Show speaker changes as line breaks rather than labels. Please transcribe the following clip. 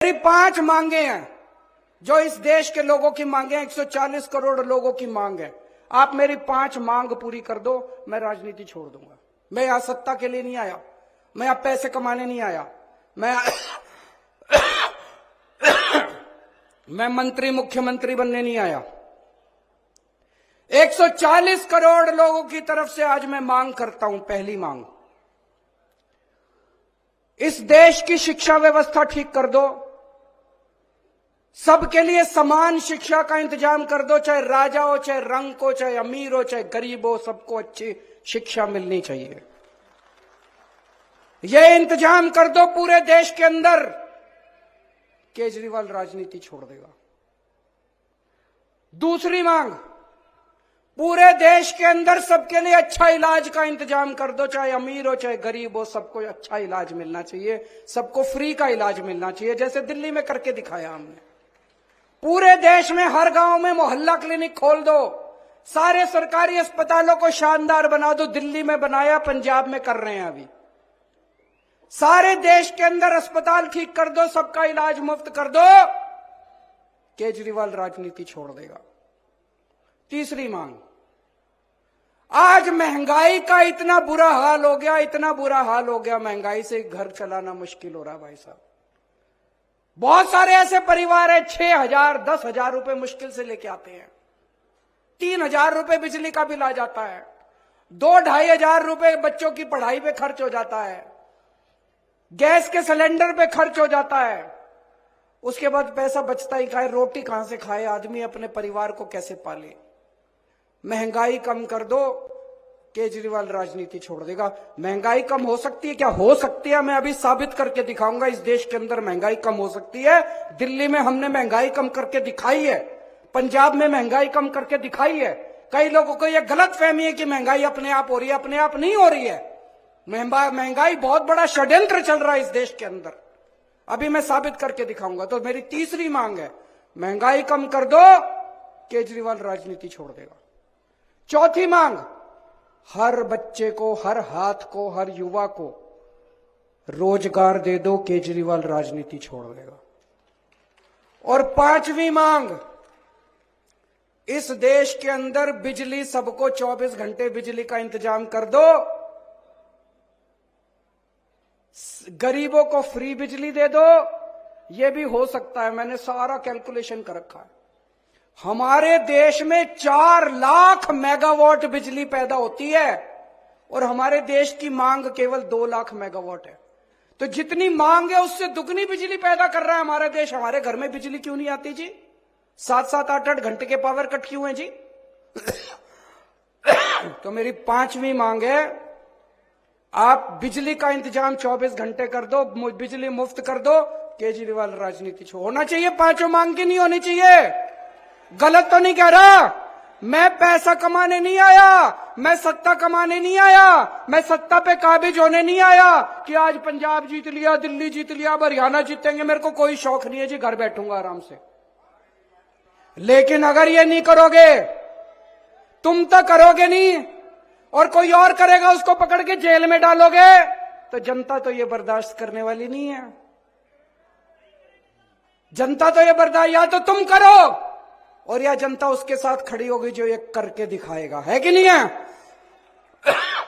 मेरी 5 मांगे हैं जो इस देश के लोगों की मांगे हैं। 140 करोड़ लोगों की मांग है। आप मेरी 5 मांग पूरी कर दो, मैं राजनीति छोड़ दूंगा। मैं यहां सत्ता के लिए नहीं आया, मैं यहां पैसे कमाने नहीं आया, मैं मंत्री मुख्यमंत्री बनने नहीं आया। 140 करोड़ लोगों की तरफ से आज मैं मांग करता हूं। पहली मांग, इस देश की शिक्षा व्यवस्था ठीक कर दो, सबके लिए समान शिक्षा का इंतजाम कर दो, चाहे राजा हो, चाहे रंग हो, चाहे अमीर हो, चाहे गरीब हो, सबको अच्छी शिक्षा मिलनी चाहिए। यह इंतजाम कर दो पूरे देश के अंदर। केजरीवाल राजनीति छोड़ देगा। दूसरी मांग, पूरे देश के अंदर सबके लिए अच्छा इलाज का इंतजाम कर दो, चाहे अमीर हो, चाहे गरीब हो, सबको अच्छा इलाज मिलना चाहिए, सबको फ्री का इलाज मिलना चाहिए, जैसे दिल्ली में करके दिखाया हमने। पूरे देश में हर गांव में मोहल्ला क्लिनिक खोल दो, सारे सरकारी अस्पतालों को शानदार बना दो। दिल्ली में बनाया, पंजाब में कर रहे हैं अभी। सारे देश के अंदर अस्पताल ठीक कर दो, सबका इलाज मुफ्त कर दो। केजरीवाल राजनीति छोड़ देगा। तीसरी मांग, आज महंगाई का इतना बुरा हाल हो गया, इतना बुरा हाल हो गया, महंगाई से घर चलाना मुश्किल हो रहा भाई साहब। बहुत सारे ऐसे परिवार है 6,000 10,000 रुपए मुश्किल से लेके आते हैं। 3,000 रुपए बिजली का बिल आ जाता है, 2-2,500 रुपए बच्चों की पढ़ाई पे खर्च हो जाता है, गैस के सिलेंडर पे खर्च हो जाता है। उसके बाद पैसा बचता ही खाए, रोटी कहां से खाए आदमी, अपने परिवार को कैसे पाले। महंगाई कम कर दो, केजरीवाल राजनीति छोड़ देगा। महंगाई कम हो सकती है क्या? हो सकती है, मैं अभी साबित करके दिखाऊंगा। इस देश के अंदर महंगाई कम हो सकती है। दिल्ली में हमने महंगाई कम करके दिखाई है, पंजाब में महंगाई कम करके दिखाई है। कई लोगों को यह गलत फहमी है कि महंगाई अपने आप हो रही है, अपने आप नहीं हो रही है। महंगाई बहुत बड़ा षड्यंत्र चल रहा है इस देश के अंदर, अभी मैं साबित करके दिखाऊंगा। तो मेरी तीसरी मांग है, महंगाई कम कर दो, केजरीवाल राजनीति छोड़ देगा। चौथी मांग, हर बच्चे को, हर हाथ को, हर युवा को रोजगार दे दो, केजरीवाल राजनीति छोड़ देगा। और पांचवी मांग, इस देश के अंदर बिजली सबको 24 घंटे बिजली का इंतजाम कर दो, गरीबों को फ्री बिजली दे दो। यह भी हो सकता है, मैंने सारा कैलकुलेशन कर रखा है। हमारे देश में 4 लाख मेगावाट बिजली पैदा होती है और हमारे देश की मांग केवल 2 लाख मेगावाट है। तो जितनी मांग है उससे दुगनी बिजली पैदा कर रहा है हमारा देश। हमारे घर में बिजली क्यों नहीं आती जी? 7-7 8-8 घंटे के पावर कट क्यों है जी? तो मेरी पांचवी मांग है, आप बिजली का इंतजाम 24 घंटे कर दो, बिजली मुफ्त कर दो, केजरीवाल राजनीति होना चाहिए। पांचों मांग की नहीं होनी चाहिए। गलत तो नहीं कह रहा। मैं पैसा कमाने नहीं आया, मैं सत्ता कमाने नहीं आया, मैं सत्ता पे काबिज होने नहीं आया कि आज पंजाब जीत लिया, दिल्ली जीत लिया, हरियाणा जीतेंगे। मेरे को कोई शौक नहीं है जी, घर बैठूंगा आराम से। लेकिन अगर ये नहीं करोगे, तुम तो करोगे नहीं और कोई और करेगा, उसको पकड़ के जेल में डालोगे, तो जनता तो ये बर्दाश्त करने वाली नहीं है। जनता तो ये बर्दाश्त, या तो तुम करो और या जनता उसके साथ खड़ी होगी जो ये करके दिखाएगा, है कि नहीं है?